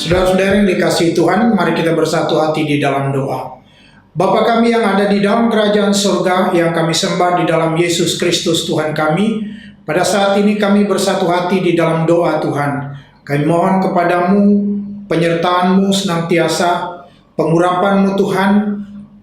Saudara-saudara yang dikasihi Tuhan, mari kita bersatu hati di dalam doa. Bapa kami yang ada di dalam kerajaan surga, yang kami sembah di dalam Yesus Kristus Tuhan kami, pada saat ini kami bersatu hati di dalam doa Tuhan. Kami mohon kepadamu penyertaan-Mu senantiasa, pengurapan-Mu Tuhan.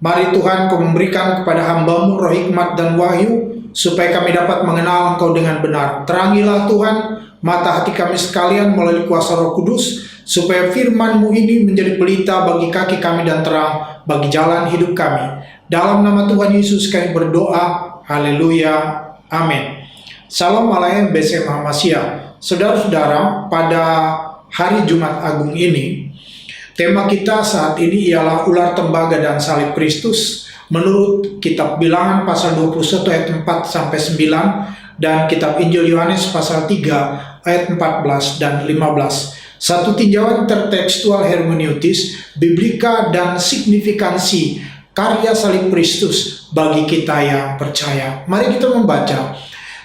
Mari Tuhan Kau memberikan kepada hamba-Mu roh hikmat dan wahyu, supaya kami dapat mengenal Engkau dengan benar. Terangilah Tuhan mata hati kami sekalian melalui kuasa Roh Kudus, supaya firman-Mu ini menjadi pelita bagi kaki kami dan terang bagi jalan hidup kami. Dalam nama Tuhan Yesus kami berdoa. Haleluya. Amin. Salam Malayam BC Mahamasia. Saudara-saudara, pada hari Jumat Agung ini, tema kita saat ini ialah ular tembaga dan salib Kristus menurut kitab Bilangan pasal 21 ayat 4-9 dan kitab Injil Yohanes pasal 3 ayat 14 dan 15. Satu tinjauan intertekstual hermeneutis, biblika dan signifikansi karya salib Kristus bagi kita yang percaya. Mari kita membaca.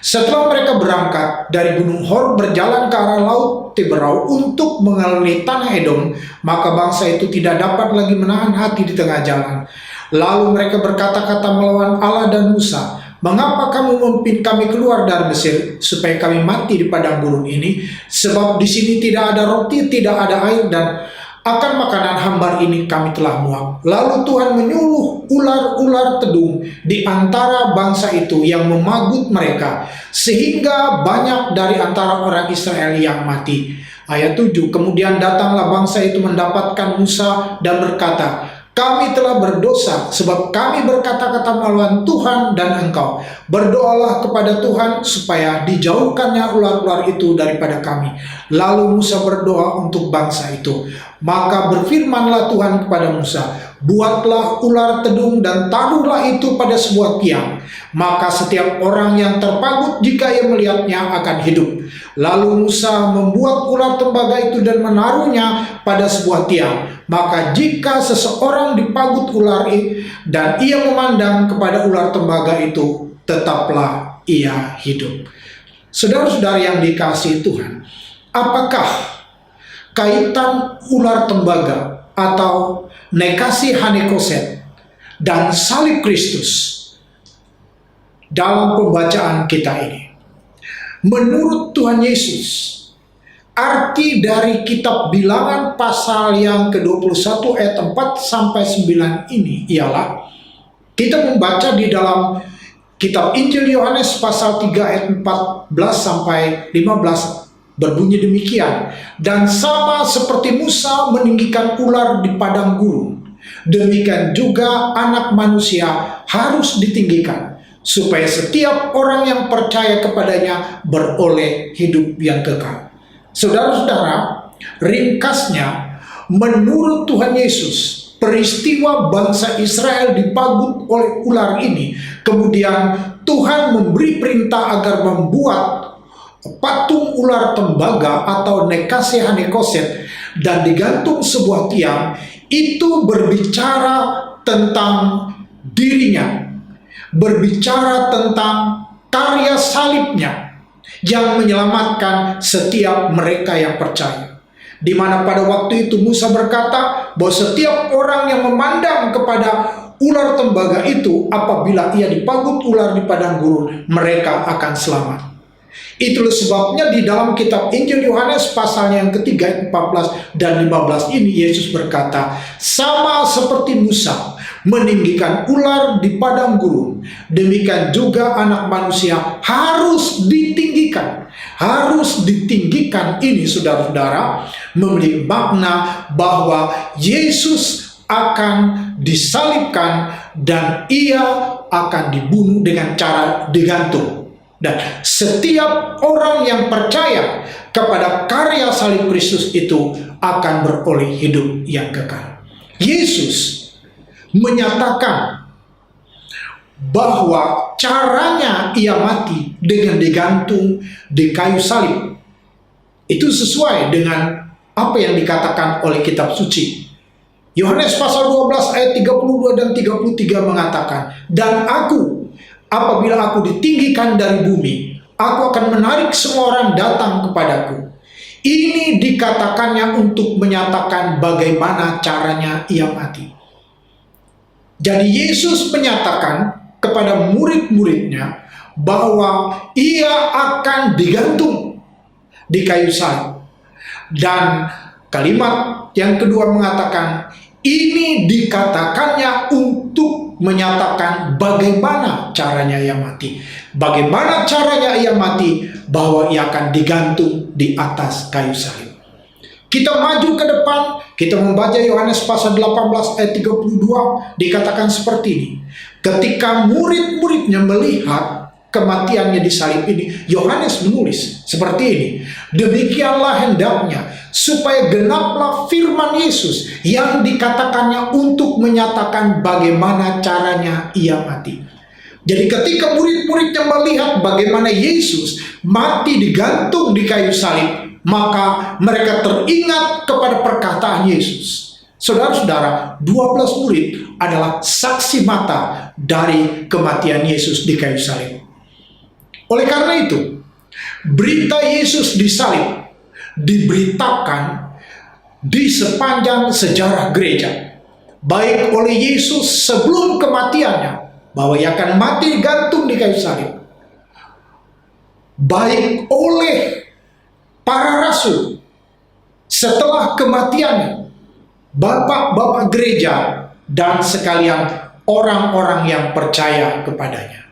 Setelah mereka berangkat dari Gunung Hor berjalan ke arah Laut Tiberau untuk mengaliri tanah Edom, maka bangsa itu tidak dapat lagi menahan hati di tengah jalan. Lalu mereka berkata-kata melawan Allah dan Musa, "Mengapa kamu memimpin kami keluar dari Mesir supaya kami mati di padang gurun ini? Sebab di sini tidak ada roti, tidak ada air, dan akan makanan hambar ini kami telah muak." Lalu Tuhan menyuruh ular-ular tedung di antara bangsa itu yang memagut mereka, sehingga banyak dari antara orang Israel yang mati. Ayat 7, kemudian datanglah bangsa itu mendapatkan Musa dan berkata, "Kami telah berdosa sebab kami berkata-kata melawan Tuhan dan engkau. Berdoalah kepada Tuhan supaya dijauhkannya ular-ular itu daripada kami." Lalu Musa berdoa untuk bangsa itu. Maka berfirmanlah Tuhan kepada Musa, "Buatlah ular tedung dan taruhlah itu pada sebuah tiang. Maka setiap orang yang terpagut jika ia melihatnya akan hidup." Lalu Musa membuat ular tembaga itu dan menaruhnya pada sebuah tiang. Maka jika seseorang dipagut ular dan ia memandang kepada ular tembaga itu, tetaplah ia hidup. Saudara-saudara yang dikasihi Tuhan, apakah kaitan ular tembaga atau nekasi hanekoset dan salib Kristus dalam pembacaan kita ini? Menurut Tuhan Yesus, arti dari kitab Bilangan pasal yang ke-21 ayat 4-9 ini ialah, kita membaca di dalam kitab Injil Yohanes pasal 3 ayat 14-15 berbunyi demikian, "Dan sama seperti Musa meninggikan ular di padang gurun, demikian juga Anak Manusia harus ditinggikan, supaya setiap orang yang percaya kepadanya beroleh hidup yang kekal." Saudara-saudara, ringkasnya, menurut Tuhan Yesus, peristiwa bangsa Israel dipagut oleh ular ini, kemudian Tuhan memberi perintah agar membuat patung ular tembaga atau nekasi hanekoset dan digantung sebuah tiang. Itu berbicara tentang dirinya, berbicara tentang karya salibnya yang menyelamatkan setiap mereka yang percaya. Di mana pada waktu itu Musa berkata bahwa setiap orang yang memandang kepada ular tembaga itu, apabila ia dipagut ular di padang gurun, mereka akan selamat. Itulah sebabnya di dalam kitab Injil Yohanes pasal yang ketiga 14 dan 15 ini Yesus berkata, "Sama seperti Musa meninggikan ular di padang gurun, demikian juga Anak Manusia harus ditinggikan." Harus ditinggikan ini, saudara-saudara, memiliki makna bahwa Yesus akan disalibkan dan ia akan dibunuh dengan cara digantung. Dan setiap orang yang percaya kepada karya salib Kristus itu akan beroleh hidup yang kekal. Yesus menyatakan bahwa caranya ia mati dengan digantung di kayu salib. Itu sesuai dengan apa yang dikatakan oleh kitab suci. Yohanes pasal 12 ayat 32 dan 33 mengatakan, "Dan aku, apabila aku ditinggikan dari bumi, aku akan menarik semua orang datang kepadaku. ini dikatakannya untuk menyatakan bagaimana caranya ia mati. Jadi Yesus menyatakan kepada murid-muridnya bahwa ia akan digantung di kayu salib. Dan kalimat yang kedua mengatakan, ini dikatakannya untuk menyatakan bagaimana caranya ia mati. Bagaimana caranya ia mati? Bahwa ia akan digantung di atas kayu salib. Kita maju ke depan, kita membaca Yohanes pasal 18 ayat 32, dikatakan seperti ini. Ketika murid-muridnya melihat kematiannya di salib ini, Yohanes menulis seperti ini. Demikianlah hendaknya supaya genaplah firman Yesus yang dikatakannya untuk menyatakan bagaimana caranya ia mati. Jadi ketika murid-muridnya melihat bagaimana Yesus mati digantung di kayu salib, maka mereka teringat kepada perkataan Yesus. Saudara-saudara, 12 murid adalah saksi mata dari kematian Yesus di kayu salib. Oleh karena itu, berita Yesus disalib diberitakan di sepanjang sejarah gereja, baik oleh Yesus sebelum kematiannya, bahwa ia akan mati gantung di kayu salib, baik oleh para rasul setelah kematiannya, bapak-bapak gereja, dan sekalian orang-orang yang percaya kepadanya.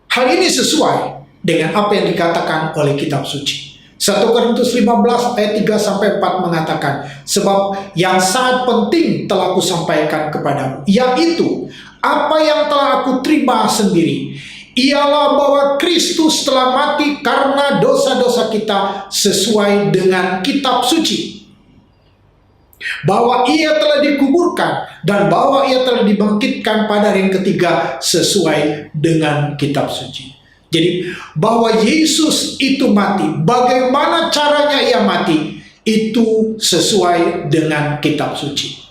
Hal ini sesuai dengan apa yang dikatakan oleh kitab suci. 1 Korintus 15 ayat 3-4 mengatakan, sebab yang sangat penting telah aku sampaikan kepadamu, yaitu apa yang telah aku terima sendiri, ialah bahwa Kristus telah mati karena dosa-dosa kita sesuai dengan kitab suci, bahwa ia telah dikuburkan, dan bahwa ia telah dibangkitkan pada hari yang ketiga sesuai dengan kitab suci. Jadi bahwa Yesus itu mati, bagaimana caranya ia mati, itu sesuai dengan kitab suci.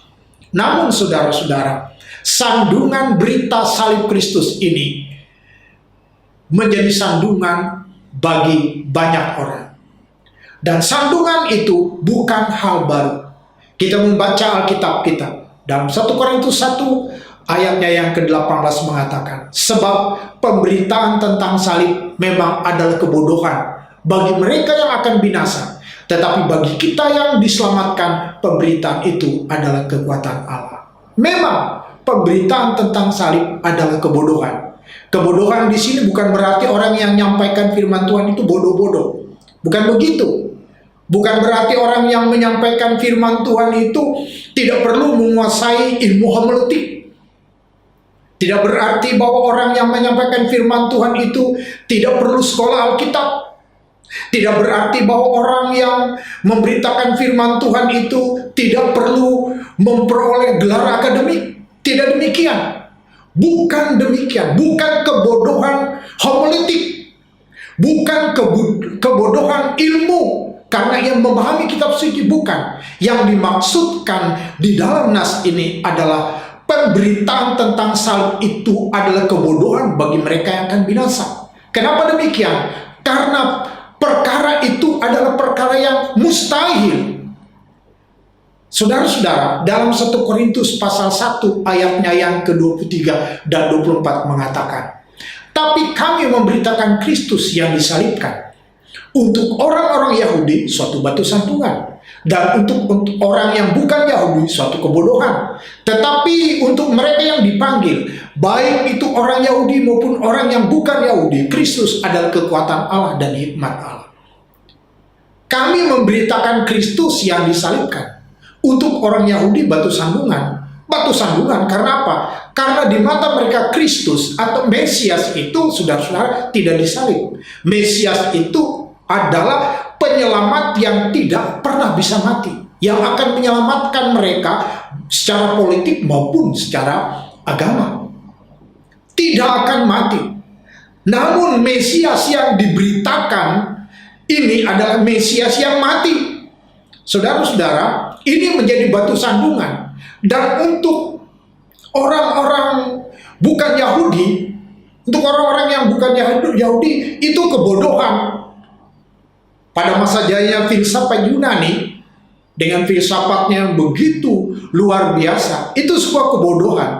Namun saudara-saudara, sandungan berita salib Kristus ini menjadi sandungan bagi banyak orang. Dan sandungan itu bukan hal baru. Kita membaca Alkitab kita dalam 1 Korintus 1 ayatnya yang ke-18 mengatakan, sebab pemberitaan tentang salib memang adalah kebodohan bagi mereka yang akan binasa, tetapi bagi kita yang diselamatkan, pemberitaan itu adalah kekuatan Allah. Memang pemberitaan tentang salib adalah kebodohan. Kebodohan di sini bukan berarti orang yang menyampaikan firman Tuhan itu bodoh-bodoh. Bukan begitu. Bukan berarti orang yang menyampaikan firman Tuhan itu tidak perlu menguasai ilmu homiletik. Tidak berarti bahwa orang yang menyampaikan firman Tuhan itu tidak perlu sekolah Alkitab. Tidak berarti bahwa orang yang memberitakan firman Tuhan itu tidak perlu memperoleh gelar akademik. Tidak demikian. Bukan demikian. Bukan kebodohan homiletik. Bukan kebodohan ilmu karena ia memahami kitab suci. Bukan. Yang dimaksudkan di dalam nas ini adalah pemberitaan tentang salib itu adalah kebodohan bagi mereka yang akan binasa. Kenapa demikian? Karena perkara itu adalah perkara yang mustahil. Saudara-saudara, dalam 1 Korintus pasal 1 ayatnya yang ke-23 dan 24 mengatakan, tapi kami memberitakan Kristus yang disalibkan. Untuk orang-orang Yahudi suatu batu sandungan, dan untuk orang yang bukan Yahudi suatu kebodohan. Tetapi untuk mereka yang dipanggil, baik itu orang Yahudi maupun orang yang bukan Yahudi, Kristus adalah kekuatan Allah dan hikmat Allah. Kami memberitakan Kristus yang disalibkan. Untuk orang Yahudi batu sandungan. Batu sandungan karena apa? Karena di mata mereka Kristus atau Mesias itu, saudara-saudara, tidak disalib. Mesias itu adalah penyelamat yang tidak pernah bisa mati, yang akan menyelamatkan mereka secara politik maupun secara agama. Tidak akan mati. Namun Mesias yang diberitakan ini adalah Mesias yang mati. Saudara-saudara, ini menjadi batu sandungan. Dan untuk orang-orang bukan Yahudi, untuk orang-orang yang bukan Yahudi, itu kebodohan. pada masa jaya filsafat Yunani dengan filsafatnya yang begitu luar biasa, itu sebuah kebodohan.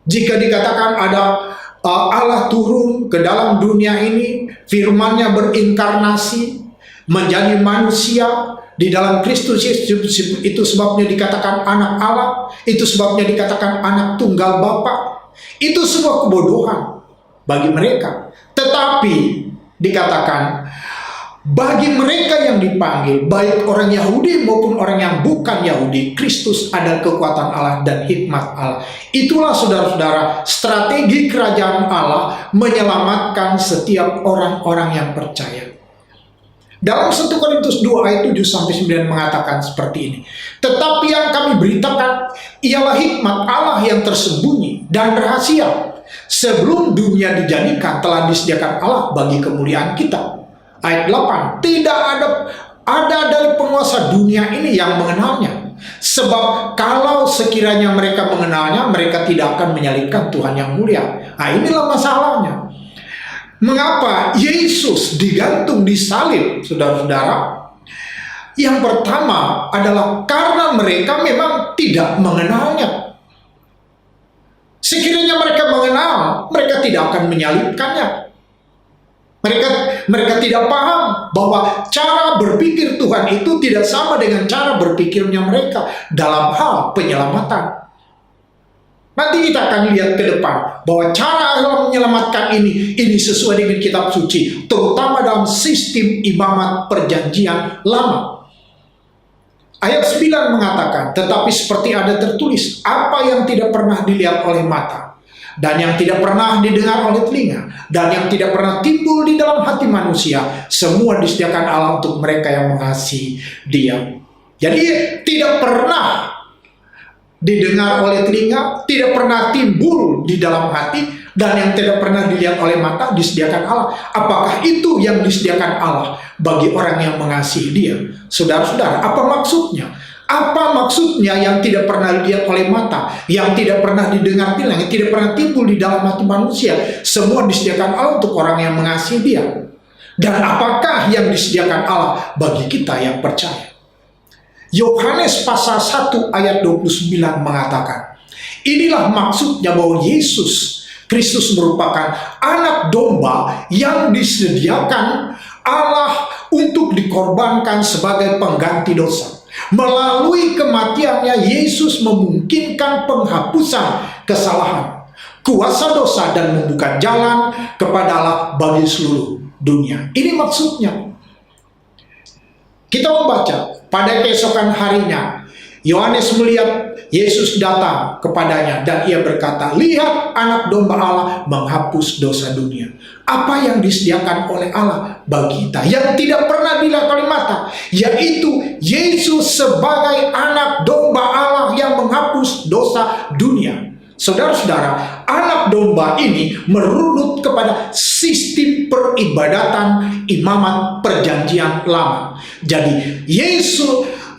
Jika dikatakan ada Allah turun ke dalam dunia ini, firman-Nya berinkarnasi menjadi manusia di dalam Kristus Yesus, itu sebabnya dikatakan anak Allah, itu sebabnya dikatakan anak tunggal Bapa. Itu sebuah kebodohan bagi mereka. Tetapi dikatakan bagi mereka yang dipanggil, baik orang Yahudi maupun orang yang bukan Yahudi, Kristus adalah kekuatan Allah dan hikmat Allah. Itulah saudara-saudara strategi kerajaan Allah menyelamatkan setiap orang-orang yang percaya. Dalam 1 Korintus 2 ayat 7-9 mengatakan seperti ini. Tetapi yang kami beritakan ialah hikmat Allah yang tersembunyi dan rahasia. Sebelum dunia dijadikan telah disediakan Allah bagi kemuliaan kita. Ayat 8, tidak ada dari penguasa dunia ini yang mengenalnya. Sebab kalau sekiranya mereka mengenalnya, mereka tidak akan menyalibkan Tuhan yang mulia. Nah, inilah masalahnya. Mengapa Yesus digantung di salib, saudara-saudara? Yang pertama adalah karena mereka memang tidak mengenalnya. Sekiranya mereka mengenal, mereka tidak akan menyalibkannya. Mereka tidak paham bahwa cara berpikir Tuhan itu tidak sama dengan cara berpikirnya mereka dalam hal penyelamatan. Nanti kita akan lihat ke depan bahwa cara Allah menyelamatkan ini sesuai dengan kitab suci, terutama dalam sistem imamat perjanjian lama. Ayat 9 mengatakan, tetapi seperti ada tertulis, apa yang tidak pernah dilihat oleh mata, dan yang tidak pernah didengar oleh telinga, dan yang tidak pernah timbul di dalam hati manusia, semua disediakan Allah untuk mereka yang mengasihi Dia. Jadi tidak pernah didengar oleh telinga, tidak pernah timbul di dalam hati, dan yang tidak pernah dilihat oleh mata disediakan Allah. Apakah itu yang disediakan Allah bagi orang yang mengasihi Dia? Saudara-saudara, apa maksudnya? Apa maksudnya yang tidak pernah dilihat oleh mata, yang tidak pernah didengar telinga, yang tidak pernah timbul di dalam hati manusia, semua disediakan Allah untuk orang yang mengasihi Dia? Dan apakah yang disediakan Allah bagi kita yang percaya? Yohanes pasal 1 ayat 29 mengatakan, inilah maksudnya bahwa Yesus Kristus merupakan anak domba yang disediakan Allah untuk dikorbankan sebagai pengganti dosa. Melalui kematiannya, Yesus memungkinkan penghapusan kesalahan, kuasa dosa, dan membuka jalan kepada Allah bagi seluruh dunia. Ini maksudnya. Kita membaca, pada keesokan harinya, Yohanes melihat Yesus datang kepadanya dan ia berkata, lihat anak domba Allah menghapus dosa dunia. Apa yang disediakan oleh Allah bagi kita yang tidak pernah dilihat oleh mata, yaitu Yesus sebagai anak domba Allah yang menghapus dosa dunia. Saudara-saudara, anak domba ini merunut kepada sistem peribadatan imamat perjanjian lama. Jadi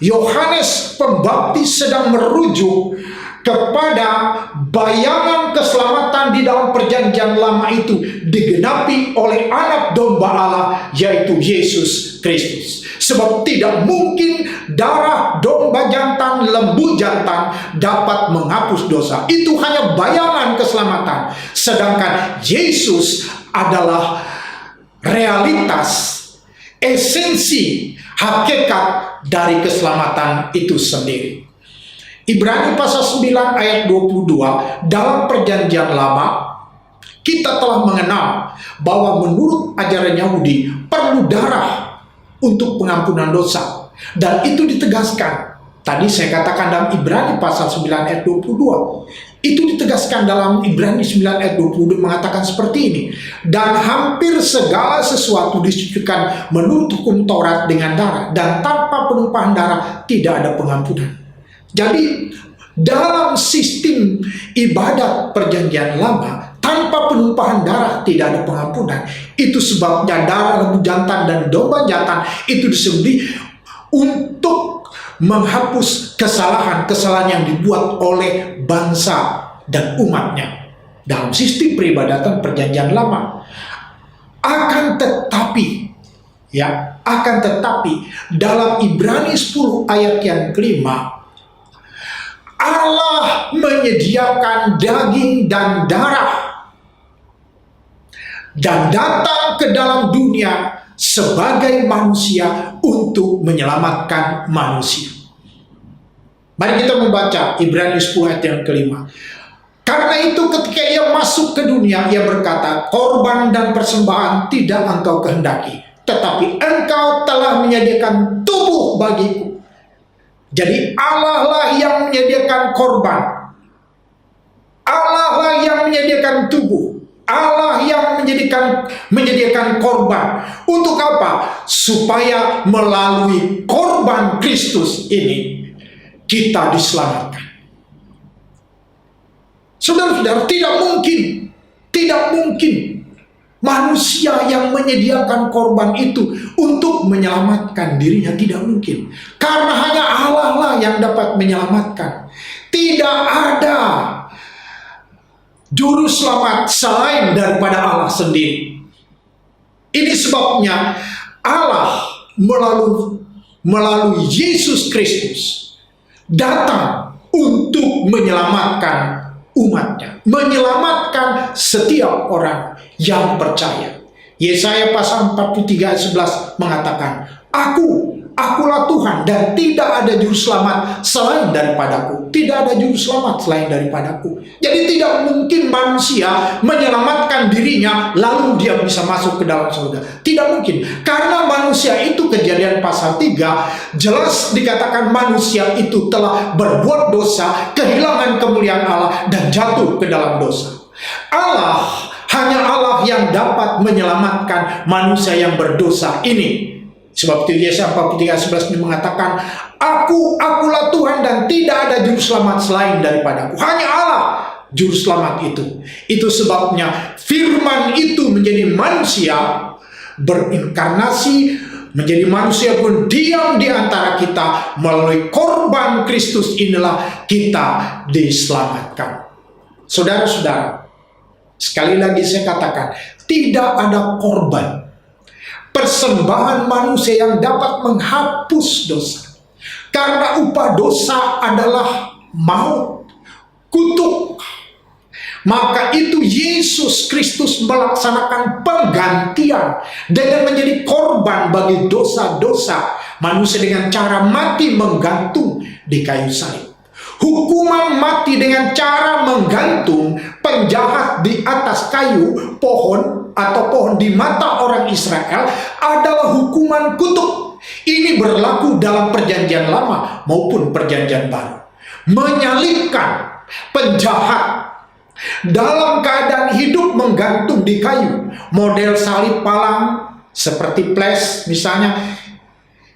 Yohanes Pembaptis sedang merujuk kepada bayangan keselamatan di dalam perjanjian lama itu digenapi oleh anak domba Allah, yaitu Yesus Kristus. Sebab tidak mungkin darah domba jantan, lembu jantan dapat menghapus dosa. Itu hanya bayangan keselamatan. Sedangkan Yesus adalah realitas, esensi, hakikat dari keselamatan itu sendiri. Ibrani pasal 9 ayat 22, dalam perjanjian lama kita telah mengenal bahwa menurut ajaran Yahudi perlu darah untuk pengampunan dosa, dan itu ditegaskan. Tadi saya katakan dalam Ibrani pasal 9 ayat 22. Itu ditegaskan dalam Ibrani 9 ayat 22 mengatakan seperti ini. Dan hampir segala sesuatu disucikan menurut hukum Taurat dengan darah, dan tanpa penumpahan darah tidak ada pengampunan. Jadi dalam sistem ibadat perjanjian lama, tanpa penumpahan darah tidak ada pengampunan. Itu sebabnya darah lembu jantan dan domba jantan itu disembelih untuk menghapus kesalahan-kesalahan yang dibuat oleh bangsa dan umatnya dalam sistem peribadatan perjanjian lama. Akan tetapi Akan tetapi dalam Ibrani 10 ayat yang kelima, Allah menyediakan daging dan darah dan datang ke dalam dunia sebagai manusia untuk menyelamatkan manusia. Mari kita membaca Ibrani 10 ayat yang kelima. Karena itu ketika ia masuk ke dunia, ia berkata, korban dan persembahan tidak engkau kehendaki, tetapi engkau telah menyediakan tubuh bagiku. Jadi Allah lah yang menyediakan korban, Allah lah yang menyediakan tubuh, Allah yang menyediakan korban. Untuk apa? Supaya melalui korban Kristus ini kita diselamatkan. Saudara-saudara, tidak mungkin manusia yang menyediakan korban itu untuk menyelamatkan dirinya, tidak mungkin. Karena hanya Allah lah yang dapat menyelamatkan. Tidak ada juru selamat selain daripada Allah sendiri. Ini sebabnya Allah melalui Yesus Kristus datang untuk menyelamatkan umatnya, menyelamatkan setiap orang yang percaya. Yesaya pasal 43 ayat 11 mengatakan, Akulah Tuhan dan tidak ada juru selamat selain daripadaku. Tidak ada juru selamat selain daripadaku. Jadi tidak mungkin manusia menyelamatkan dirinya lalu dia bisa masuk ke dalam surga. Tidak mungkin. Karena manusia itu, Kejadian pasal 3 jelas dikatakan manusia itu telah berbuat dosa, kehilangan kemuliaan Allah dan jatuh ke dalam dosa. Hanya Allah yang dapat menyelamatkan manusia yang berdosa ini. Sebab itu Yesaya 43:11 mengatakan, Akulah Tuhan dan tidak ada juru selamat selain daripadaku. Hanya Allah juru selamat itu. Itu sebabnya firman itu menjadi manusia, berinkarnasi, menjadi manusia pun diam di antara kita. Melalui korban Kristus inilah kita diselamatkan. Saudara-saudara, sekali lagi saya katakan, tidak ada korban, persembahan manusia yang dapat menghapus dosa. Karena upah dosa adalah maut, kutuk. Maka itu Yesus Kristus melaksanakan penggantian dengan menjadi korban bagi dosa-dosa manusia dengan cara mati menggantung di kayu salib. Hukuman mati dengan cara menggantung penjahat di atas kayu pohon di mata orang Israel adalah hukuman kutuk. Ini berlaku dalam perjanjian lama maupun perjanjian baru. Menyalibkan penjahat dalam keadaan hidup menggantung di kayu, model salib palang seperti ples misalnya,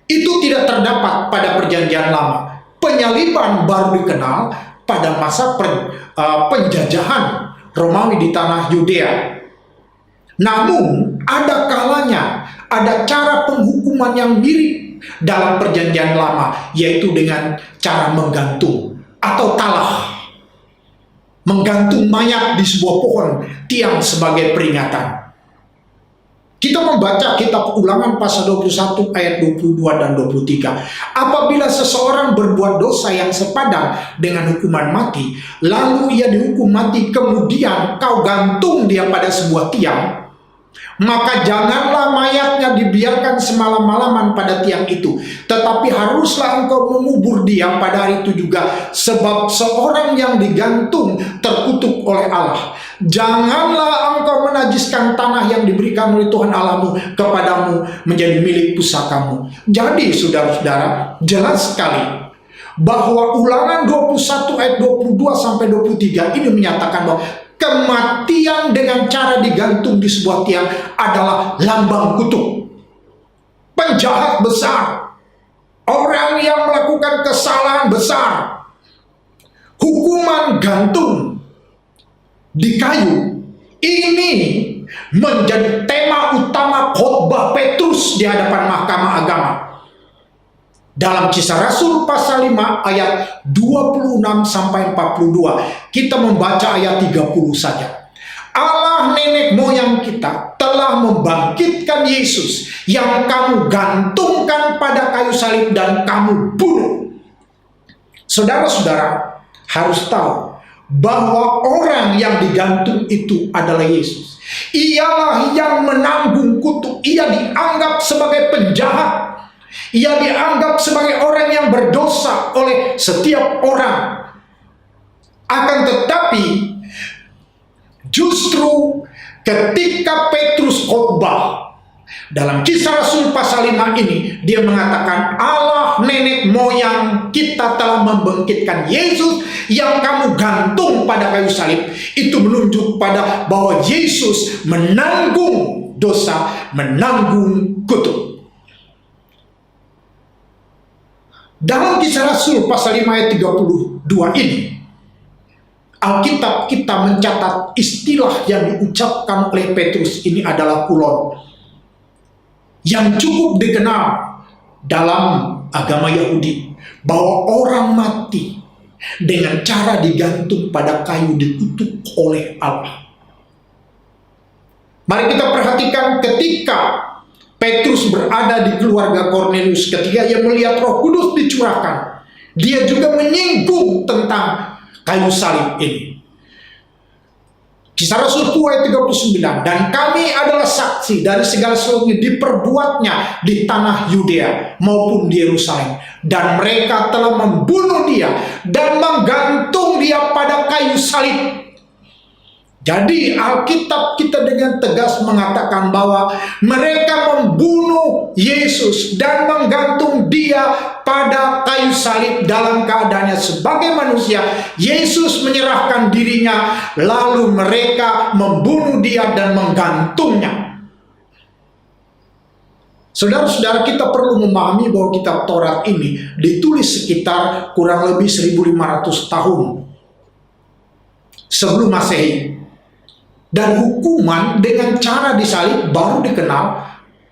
itu tidak terdapat pada perjanjian lama. Penyaliban baru dikenal pada masa penjajahan Romawi di tanah Yudea. Namun ada kalanya ada cara penghukuman yang mirip dalam perjanjian lama, yaitu dengan cara menggantung atau talah. Menggantung mayat di sebuah pohon tiang sebagai peringatan. Kita membaca kitab Ulangan pasal 21 ayat 22 dan 23. Apabila seseorang berbuat dosa yang sepadan dengan hukuman mati, lalu ia dihukum mati, kemudian kau gantung dia pada sebuah tiang, maka janganlah mayatnya dibiarkan semalam-malaman pada tiang itu, tetapi haruslah engkau mengubur dia pada hari itu juga, sebab seorang yang digantung terkutuk oleh Allah. Janganlah engkau menajiskan tanah yang diberikan oleh Tuhan Allahmu kepadamu menjadi milik pusakamu. Jadi saudara-saudara, jelas sekali bahwa Ulangan 21 ayat 22 sampai 23 ini menyatakan bahwa kematian dengan cara digantung di sebuah tiang adalah lambang kutuk. Penjahat besar, orang yang melakukan kesalahan besar, hukuman gantung di kayu ini menjadi tema utama khotbah Petrus di hadapan Mahkamah Agama. Dalam Kisah Rasul pasal 5 ayat 26 sampai 42, kita membaca ayat 30 saja. Allah nenek moyang kita telah membangkitkan Yesus yang kamu gantungkan pada kayu salib dan kamu bunuh. Saudara-saudara harus tahu bahwa orang yang digantung itu adalah Yesus. Ialah yang menanggung kutuk. Ia dianggap sebagai penjahat. Ia dianggap sebagai orang yang berdosa oleh setiap orang. Akan tetapi justru ketika Petrus khotbah dalam Kisah Rasul pasal 5 ini, dia mengatakan Allah nenek moyang kita telah membangkitkan Yesus yang kamu gantung pada kayu salib. Itu menunjuk pada bahwa Yesus menanggung dosa, menanggung kutuk. Dalam Kisah Rasul pasal 5 ayat 32 ini, Alkitab kita mencatat istilah yang diucapkan oleh Petrus ini adalah kulon, yang cukup dikenal dalam agama Yahudi, bahwa orang mati dengan cara digantung pada kayu dikutuk oleh Allah. Mari kita perhatikan ketika Petrus berada di keluarga Kornelius, ketika ia melihat Roh Kudus dicurahkan, dia juga menyinggung tentang kayu salib ini. Kisah Rasul 2 ayat 39, dan kami adalah saksi dari segala sesuatu yang diperbuatnya di tanah Yudea maupun di Yerusalem, dan mereka telah membunuh dia dan menggantung dia pada kayu salib. Jadi Alkitab kita dengan tegas mengatakan bahwa mereka membunuh Yesus dan menggantung dia pada kayu salib dalam keadaannya sebagai manusia. Yesus menyerahkan dirinya, lalu mereka membunuh dia dan menggantungnya. Saudara-saudara, kita perlu memahami bahwa kitab Taurat ini ditulis sekitar kurang lebih 1500 tahun sebelum Masehi. Dan hukuman dengan cara disalib baru dikenal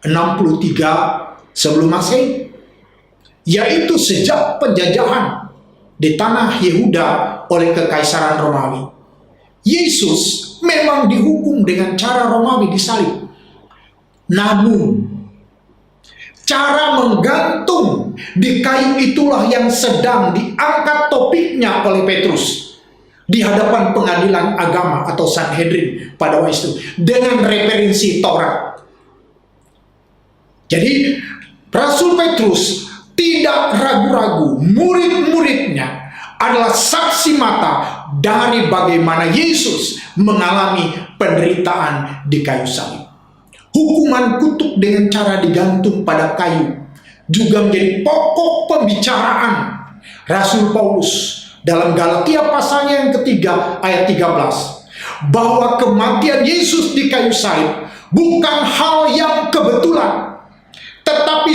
63 sebelum Masehi, yaitu sejak penjajahan di tanah Yehuda oleh Kekaisaran Romawi. Yesus memang dihukum dengan cara Romawi disalib. Namun cara menggantung di kayu itulah yang sedang diangkat topiknya oleh Petrus di hadapan pengadilan agama atau Sanhedrin pada waktu itu dengan referensi Taurat. Jadi Rasul Petrus tidak ragu-ragu, murid-muridnya adalah saksi mata dari bagaimana Yesus mengalami penderitaan di kayu salib. Hukuman kutuk dengan cara digantung pada kayu juga menjadi pokok pembicaraan Rasul Paulus dalam Galatia pasalnya yang ketiga ayat 13, bahwa kematian Yesus di kayu salib bukan hal yang kebetulan, tetapi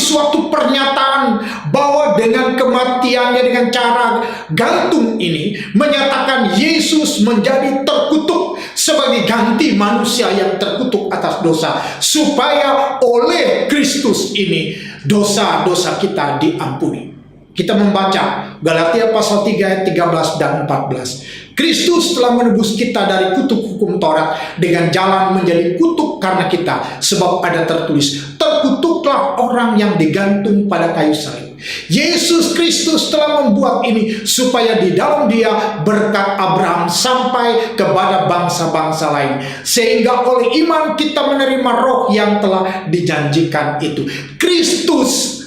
suatu pernyataan bahwa dengan kematiannya dengan cara gantung ini menyatakan Yesus menjadi terkutuk sebagai ganti manusia yang terkutuk atas dosa, supaya oleh Kristus ini dosa-dosa kita diampuni. Kita membaca Galatia pasal 3 ayat 13 dan 14. Kristus telah menebus kita dari kutuk hukum Taurat dengan jalan menjadi kutuk karena kita, sebab ada tertulis, terkutuklah orang yang digantung pada kayu salib. Yesus Kristus telah membuat ini supaya di dalam dia berkat Abraham sampai kepada bangsa-bangsa lain, sehingga oleh iman kita menerima roh yang telah dijanjikan itu. Kristus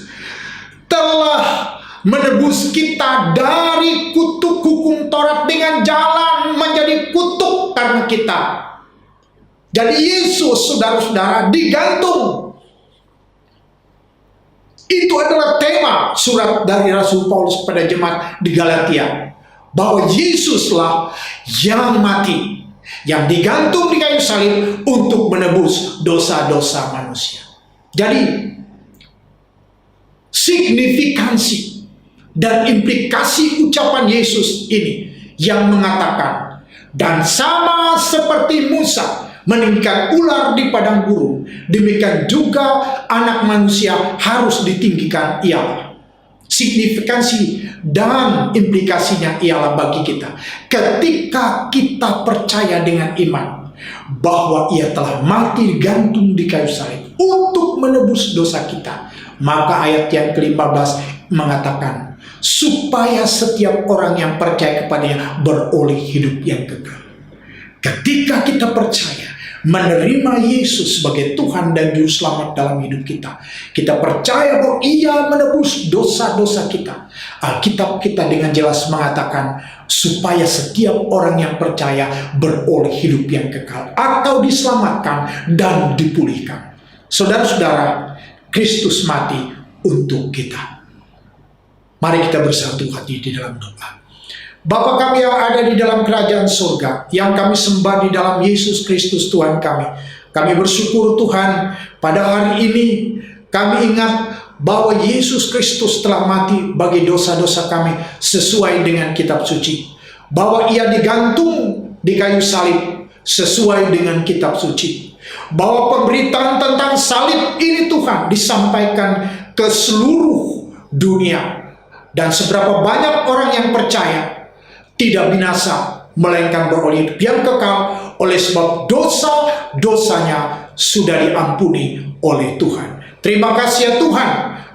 telah menebus kita dari kutuk hukum Taurat dengan jalan menjadi kutuk karena kita. Jadi Yesus, saudara-saudara, digantung. Itu adalah tema surat dari Rasul Paulus kepada jemaat di Galatia, bahwa Yesuslah yang mati, yang digantung di kayu salib untuk menebus dosa-dosa manusia. Jadi signifikansi dan implikasi ucapan Yesus ini yang mengatakan, dan sama seperti Musa meninggikan ular di padang gurun, demikian juga anak manusia harus ditinggikan ia, signifikansi dan implikasinya ialah bagi kita. Ketika kita percaya dengan iman bahwa ia telah mati gantung di kayu salib untuk menebus dosa kita, maka ayat yang ke-15 mengatakan supaya setiap orang yang percaya kepadanya beroleh hidup yang kekal. Ketika kita percaya menerima Yesus sebagai Tuhan dan Juru Selamat dalam hidup kita, kita percaya bahwa ia menebus dosa-dosa kita. Alkitab kita dengan jelas mengatakan supaya setiap orang yang percaya beroleh hidup yang kekal atau diselamatkan dan dipulihkan. Saudara-saudara, Kristus mati untuk kita. Mari kita bersatu hati di dalam doa. Bapa kami yang ada di dalam kerajaan surga, yang kami sembah di dalam Yesus Kristus Tuhan kami. Kami bersyukur Tuhan, pada hari ini kami ingat bahwa Yesus Kristus telah mati bagi dosa-dosa kami sesuai dengan kitab suci. Bahwa ia digantung di kayu salib sesuai dengan kitab suci. Bahwa pemberitaan tentang salib ini Tuhan disampaikan ke seluruh dunia. Dan seberapa banyak orang yang percaya tidak binasa, melainkan beroleh hidup yang kekal oleh sebab dosa-dosanya sudah diampuni oleh Tuhan. Terima kasih ya Tuhan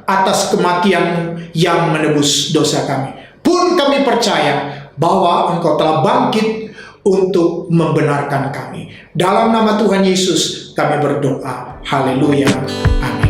atas kematian yang menebus dosa kami. Pun kami percaya bahwa Engkau telah bangkit untuk membenarkan kami. Dalam nama Tuhan Yesus kami berdoa. Haleluya. Amin.